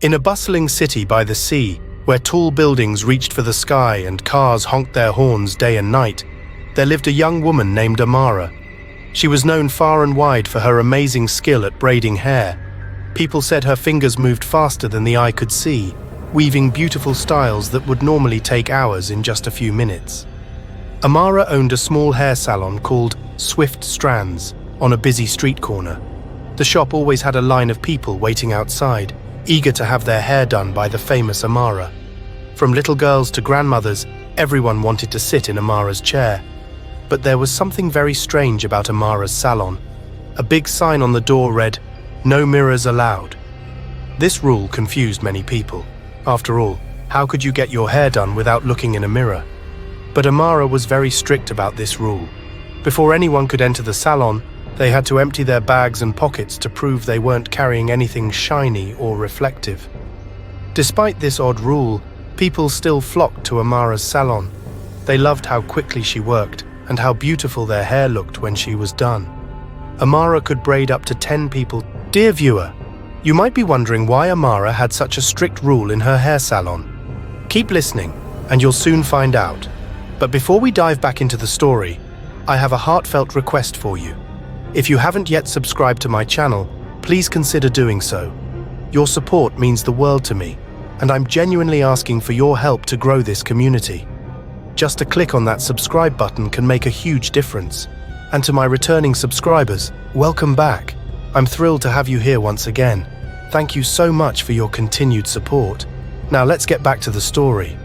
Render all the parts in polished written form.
In a bustling city by the sea, where tall buildings reached for the sky and cars honked their horns day and night, there lived a young woman named Amara. She was known far and wide for her amazing skill at braiding hair. People said her fingers moved faster than the eye could see, weaving beautiful styles that would normally take hours in just a few minutes. Amara owned a small hair salon called Strands on a busy street corner. The shop always had a line of people waiting outside, eager to have their hair done by the famous Amara. From little girls to grandmothers, everyone wanted to sit in Amara's chair. But there was something very strange about Amara's salon. A big sign on the door read, "No mirrors allowed." This rule confused many people. After all, how could you get your hair done without looking in a mirror? But Amara was very strict about this rule. Before anyone could enter the salon, they had to empty their bags and pockets to prove they weren't carrying anything shiny or reflective. Despite this odd rule, people still flocked to Amara's salon. They loved how quickly she worked and how beautiful their hair looked when she was done. Amara could braid up to 10 people. Dear viewer, you might be wondering why Amara had such a strict rule in her hair salon. Keep listening, and you'll soon find out. But before we dive back into the story, I have a heartfelt request for you. If you haven't yet subscribed to my channel, please consider doing so. Your support means the world to me, and I'm genuinely asking for your help to grow this community. Just a click on that subscribe button can make a huge difference. And to my returning subscribers, welcome back. I'm thrilled to have you here once again. Thank you so much for your continued support. Now let's get back to the story.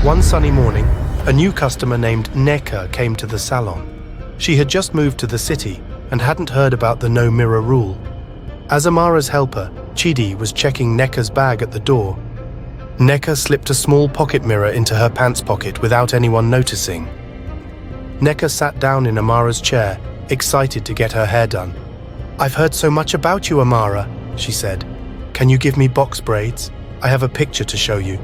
One sunny morning, a new customer named Neka came to the salon. She had just moved to the city and hadn't heard about the no mirror rule. As Amara's helper, Chidi was checking Neka's bag at the door. Neka slipped a small pocket mirror into her pants pocket without anyone noticing. Neka sat down in Amara's chair, excited to get her hair done. "I've heard so much about you, Amara," she said. "Can you give me box braids? I have a picture to show you."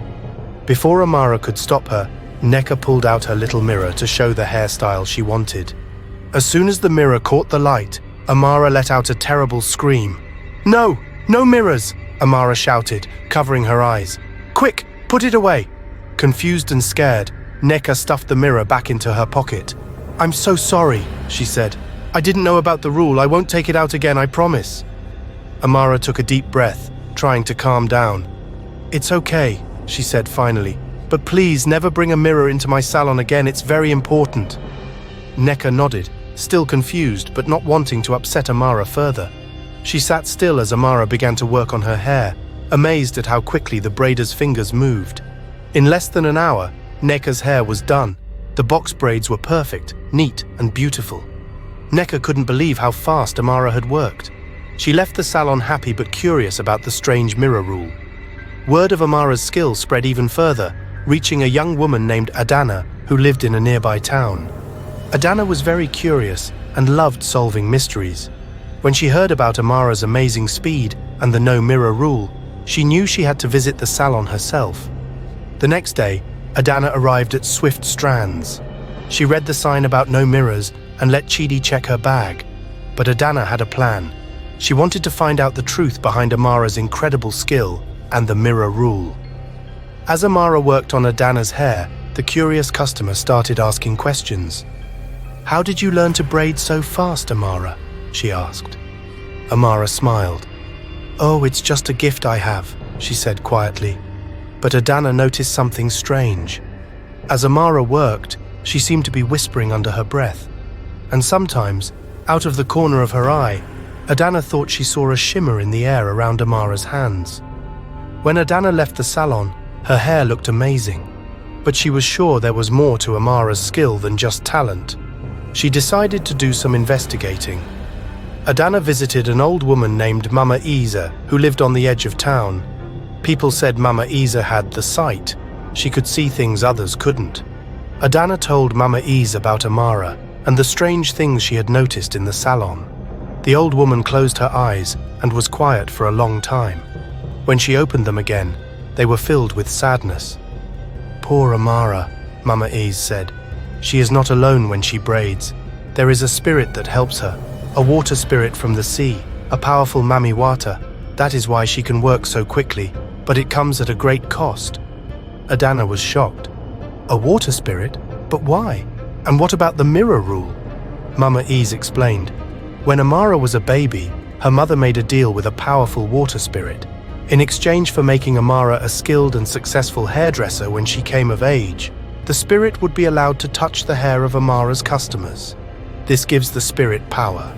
Before Amara could stop her, Neka pulled out her little mirror to show the hairstyle she wanted. As soon as the mirror caught the light, Amara let out a terrible scream. "No! No mirrors!" Amara shouted, covering her eyes. "Quick, put it away!" Confused and scared, Neka stuffed the mirror back into her pocket. "I'm so sorry," she said. "I didn't know about the rule. I won't take it out again, I promise." Amara took a deep breath, trying to calm down. "It's okay," she said finally, "but please never bring a mirror into my salon again. It's very important." Neka nodded, still confused but not wanting to upset Amara further. She sat still as Amara began to work on her hair, amazed at how quickly the braider's fingers moved. In less than an hour, Neka's hair was done. The box braids were perfect, neat, and beautiful. Neka couldn't believe how fast Amara had worked. She left the salon happy but curious about the strange mirror rule. Word of Amara's skill spread even further, reaching a young woman named Adanna who lived in a nearby town. Adanna was very curious and loved solving mysteries. When she heard about Amara's amazing speed and the no mirror rule, she knew she had to visit the salon herself. The next day, Adanna arrived at Strands. She read the sign about no mirrors and let Chidi check her bag. But Adanna had a plan. She wanted to find out the truth behind Amara's incredible skill and the mirror rule. As Amara worked on Adanna's hair, the curious customer started asking questions. "How did you learn to braid so fast, Amara?" she asked. Amara smiled. "Oh, it's just a gift I have," she said quietly. But Adanna noticed something strange. As Amara worked, she seemed to be whispering under her breath. And sometimes, out of the corner of her eye, Adanna thought she saw a shimmer in the air around Amara's hands. When Adanna left the salon, her hair looked amazing. But she was sure there was more to Amara's skill than just talent. She decided to do some investigating. Adanna visited an old woman named Mama Eze, who lived on the edge of town. People said Mama Eze had the sight. She could see things others couldn't. Adanna told Mama Eze about Amara and the strange things she had noticed in the salon. The old woman closed her eyes and was quiet for a long time. When she opened them again, they were filled with sadness. "Poor Amara," Mama Eze said. "She is not alone when she braids. There is a spirit that helps her, a water spirit from the sea, a powerful mami water. That is why she can work so quickly. but it comes at a great cost. Adanna was shocked. A water spirit? But why? And what about the mirror rule? Mama Eze explained. When Amara was a baby, her mother made a deal with a powerful water spirit. In exchange for making Amara a skilled and successful hairdresser when she came of age, the spirit would be allowed to touch the hair of Amara's customers. This gives the spirit power.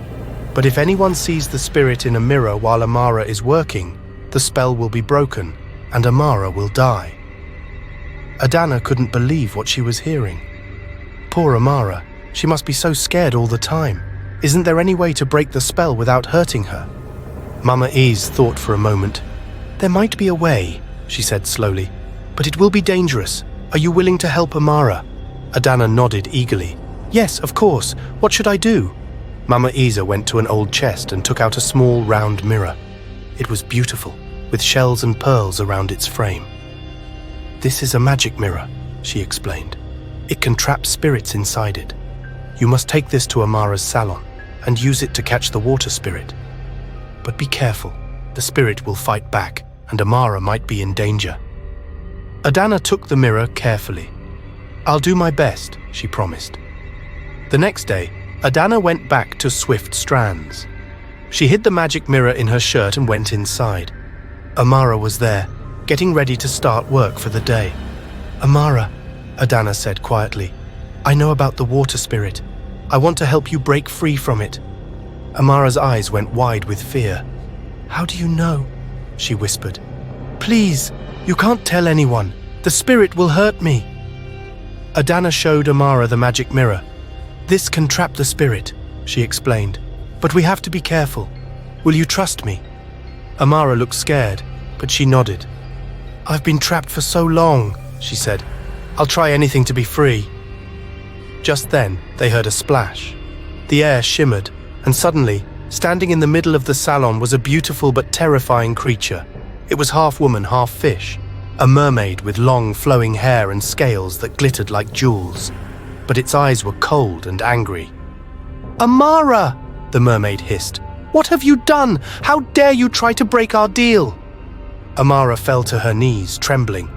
But if anyone sees the spirit in a mirror while Amara is working, the spell will be broken and Amara will die. Adanna couldn't believe what she was hearing. Poor Amara, she must be so scared all the time. Isn't there any way to break the spell without hurting her? Mama Eze thought for a moment. There might be a way, she said slowly, but it will be dangerous. Are you willing to help Amara? Adanna nodded eagerly. Yes, of course. What should I do? Mama Eze went to an old chest and took out a small round mirror. It was beautiful, with shells and pearls around its frame. This is a magic mirror, she explained. It can trap spirits inside it. You must take this to Amara's salon and use it to catch the water spirit. But be careful, the spirit will fight back and Amara might be in danger. Adanna took the mirror carefully. I'll do my best, she promised. The next day, Adanna went back to Swift Strands. She hid the magic mirror in her shirt and went inside. Amara was there, getting ready to start work for the day. Amara, Adanna said quietly, I know about the water spirit. I want to help you break free from it. Amara's eyes went wide with fear. How do you know? She whispered. Please, you can't tell anyone. The spirit will hurt me. Adanna showed Amara the magic mirror. This can trap the spirit, she explained, but we have to be careful. Will you trust me? Amara looked scared, but she nodded. I've been trapped for so long, she said. I'll try anything to be free. Just then, they heard a splash. The air shimmered, and suddenly, standing in the middle of the salon was a beautiful but terrifying creature. It was half woman, half fish, a mermaid with long flowing hair and scales that glittered like jewels. But its eyes were cold and angry. Amara, the mermaid hissed. What have you done? How dare you try to break our deal? Amara fell to her knees, trembling,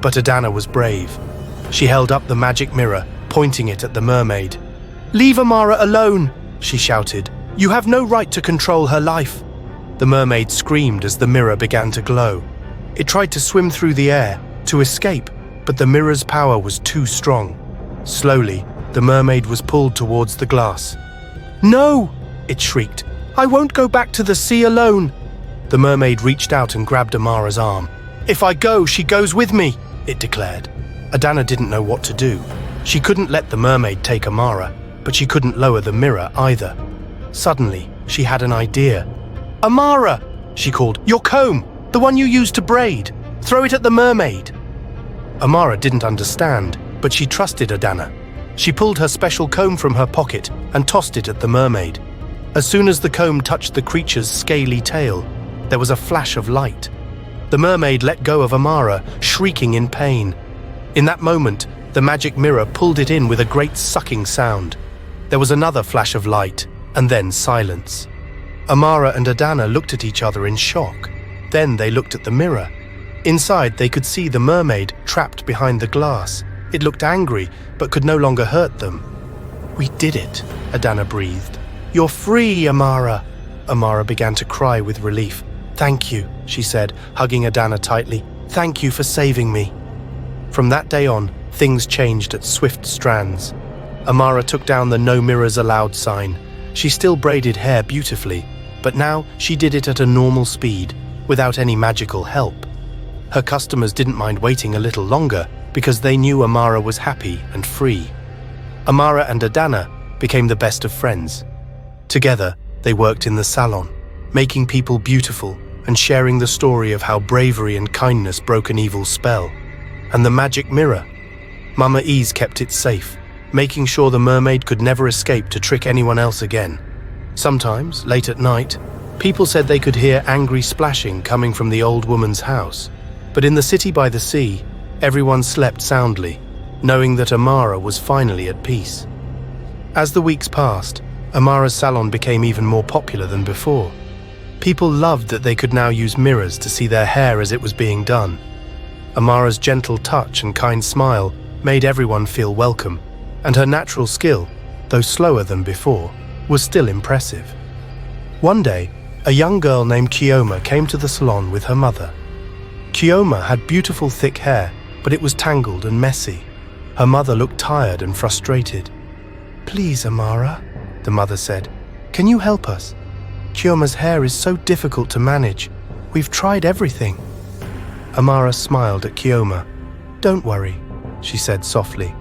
but Adanna was brave. She held up the magic mirror, pointing it at the mermaid. Leave Amara alone, she shouted. You have no right to control her life. The mermaid screamed as the mirror began to glow. It tried to swim through the air, to escape, but the mirror's power was too strong. Slowly, the mermaid was pulled towards the glass. No, it shrieked. I won't go back to the sea alone. The mermaid reached out and grabbed Amara's arm. If I go, she goes with me, it declared. Adanna didn't know what to do. She couldn't let the mermaid take Amara, but she couldn't lower the mirror either. Suddenly, she had an idea. Amara, she called, your comb, the one you used to braid. Throw it at the mermaid. Amara didn't understand, but she trusted Adanna. She pulled her special comb from her pocket and tossed it at the mermaid. As soon as the comb touched the creature's scaly tail, there was a flash of light. The mermaid let go of Amara, shrieking in pain. In that moment, the magic mirror pulled it in with a great sucking sound. There was another flash of light, and then silence. Amara and Adanna looked at each other in shock. Then they looked at the mirror. Inside, they could see the mermaid trapped behind the glass. It looked angry, but could no longer hurt them. We did it, Adanna breathed. You're free, Amara. Amara began to cry with relief. Thank you, she said, hugging Adanna tightly. Thank you for saving me. From that day on, things changed at Swift Strands. Amara took down the No Mirrors Allowed sign. She still braided hair beautifully, but now she did it at a normal speed, without any magical help. Her customers didn't mind waiting a little longer because they knew Amara was happy and free. Amara and Adanna became the best of friends. Together, they worked in the salon, making people beautiful and sharing the story of how bravery and kindness broke an evil spell. And the magic mirror. Mama Eze kept it safe, making sure the mermaid could never escape to trick anyone else again. Sometimes, late at night, people said they could hear angry splashing coming from the old woman's house. But in the city by the sea, everyone slept soundly, knowing that Amara was finally at peace. As the weeks passed, Amara's salon became even more popular than before. People loved that they could now use mirrors to see their hair as it was being done. Amara's gentle touch and kind smile made everyone feel welcome, and her natural skill, though slower than before, was still impressive. One day, a young girl named Kioma came to the salon with her mother. Kioma had beautiful thick hair, but it was tangled and messy. Her mother looked tired and frustrated. "Please, Amara," the mother said, "can you help us? Kioma's hair is so difficult to manage. We've tried everything." Amara smiled at Kioma. "Don't worry," she said softly.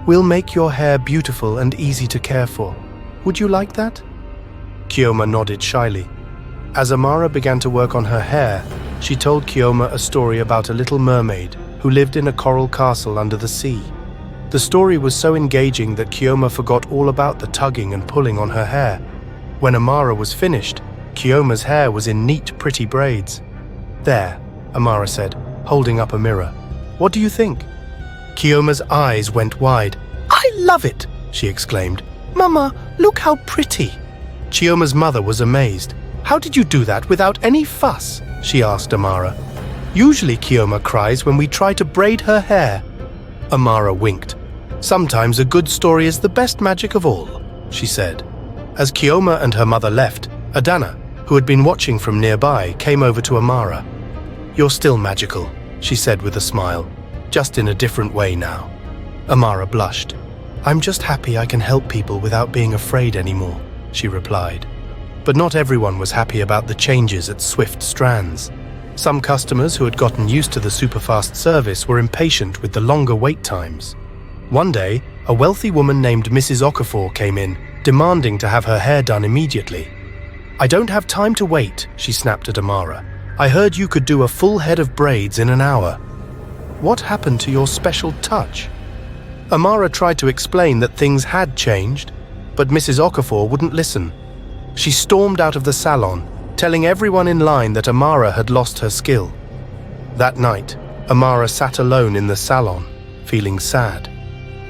"We'll make your hair beautiful and easy to care for. Would you like that?" Kioma nodded shyly. As Amara began to work on her hair, she told Kioma a story about a little mermaid who lived in a coral castle under the sea. The story was so engaging that Kioma forgot all about the tugging and pulling on her hair. When Amara was finished, Kioma's hair was in neat, pretty braids. "There," Amara said, holding up a mirror. "What do you think?" Kioma's eyes went wide. "I love it!" she exclaimed. "Mama, look how pretty!" Kioma's mother was amazed. "How did you do that without any fuss?" she asked Amara. "Usually Kioma cries when we try to braid her hair." Amara winked. "Sometimes a good story is the best magic of all," she said. As Kioma and her mother left, Adanna, who had been watching from nearby, came over to Amara. "You're still magical," she said with a smile, "just in a different way now." Amara blushed. "I'm just happy I can help people without being afraid anymore," she replied. But not everyone was happy about the changes at Swift Strands. Some customers who had gotten used to the superfast service were impatient with the longer wait times. One day, a wealthy woman named Mrs. Okafor came in, demanding to have her hair done immediately. "I don't have time to wait," she snapped at Amara. "I heard you could do a full head of braids in an hour." "What happened to your special touch?" Amara tried to explain that things had changed, but Mrs. Okafor wouldn't listen. She stormed out of the salon, telling everyone in line that Amara had lost her skill. That night, Amara sat alone in the salon, feeling sad.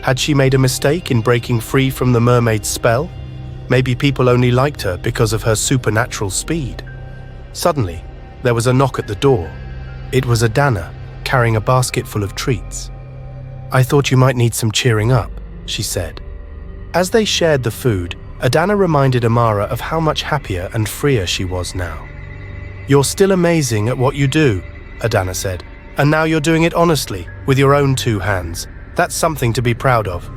Had she made a mistake in breaking free from the mermaid's spell? Maybe people only liked her because of her supernatural speed. Suddenly, there was a knock at the door. It was Adanna, carrying a basket full of treats. "I thought you might need some cheering up," she said. As they shared the food, Adanna reminded Amara of how much happier and freer she was now. "You're still amazing at what you do," Adanna said, "and now you're doing it honestly, with your own 2 hands. That's something to be proud of."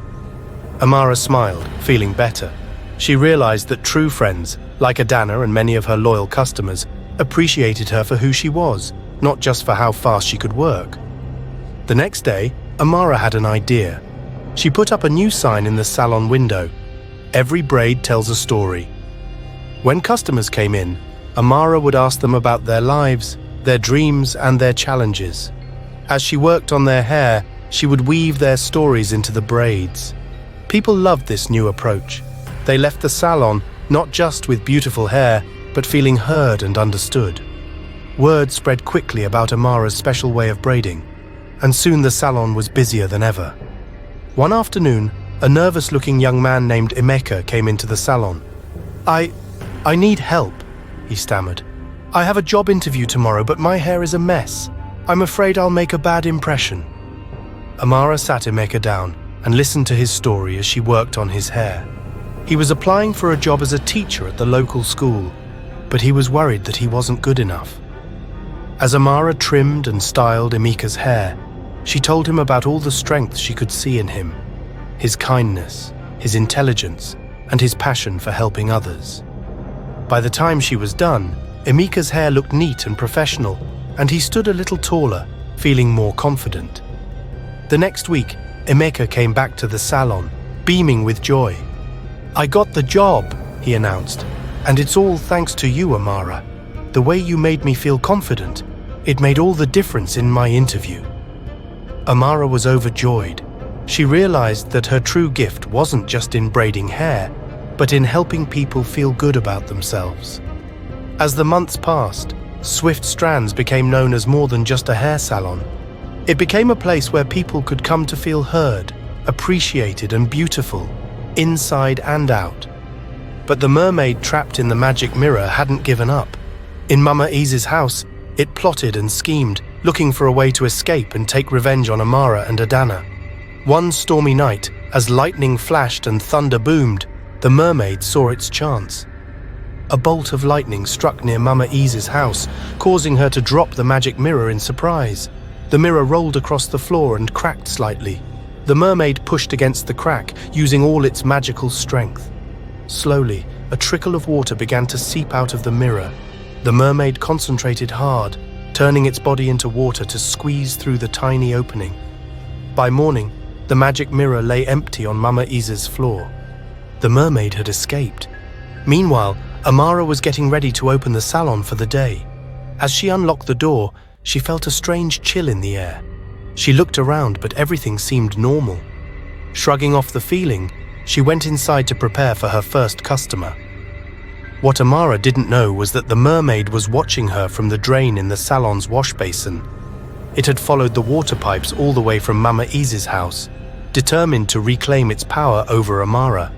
Amara smiled, feeling better. She realized that true friends, like Adanna and many of her loyal customers, appreciated her for who she was, not just for how fast she could work. The next day, Amara had an idea. She put up a new sign in the salon window. "Every braid tells a story." When customers came in, Amara would ask them about their lives, their dreams, and their challenges. As she worked on their hair, she would weave their stories into the braids. People loved this new approach. They left the salon not just with beautiful hair, but feeling heard and understood. Word spread quickly about Amara's special way of braiding, and soon the salon was busier than ever. One afternoon, a nervous-looking young man named Emeka came into the salon. I need help," he stammered. "I have a job interview tomorrow, but my hair is a mess. I'm afraid I'll make a bad impression." Amara sat Emeka down and listened to his story as she worked on his hair. He was applying for a job as a teacher at the local school, but he was worried that he wasn't good enough. As Amara trimmed and styled Emeka's hair, she told him about all the strengths she could see in him. His kindness, his intelligence, and his passion for helping others. By the time she was done, Emeka's hair looked neat and professional, and he stood a little taller, feeling more confident. The next week, Emeka came back to the salon, beaming with joy. "I got the job," he announced, "and it's all thanks to you, Amara. The way you made me feel confident, it made all the difference in my interview." Amara was overjoyed. She realized that her true gift wasn't just in braiding hair, but in helping people feel good about themselves. As the months passed, Swift Strands became known as more than just a hair salon. It became a place where people could come to feel heard, appreciated, and beautiful, inside and out. But the mermaid trapped in the magic mirror hadn't given up. In Mama Eze's house, it plotted and schemed, looking for a way to escape and take revenge on Amara and Adanna. One stormy night, as lightning flashed and thunder boomed, the mermaid saw its chance. A bolt of lightning struck near Mama Eze's house, causing her to drop the magic mirror in surprise. The mirror rolled across the floor and cracked slightly. The mermaid pushed against the crack, using all its magical strength. Slowly, a trickle of water began to seep out of the mirror. The mermaid concentrated hard, turning its body into water to squeeze through the tiny opening. By morning, the magic mirror lay empty on Mama Eze's floor. The mermaid had escaped. Meanwhile, Amara was getting ready to open the salon for the day. As she unlocked the door, she felt a strange chill in the air. She looked around, but everything seemed normal. Shrugging off the feeling, she went inside to prepare for her first customer. What Amara didn't know was that the mermaid was watching her from the drain in the salon's wash basin. It had followed the water pipes all the way from Mama Eze's house, determined to reclaim its power over Amara.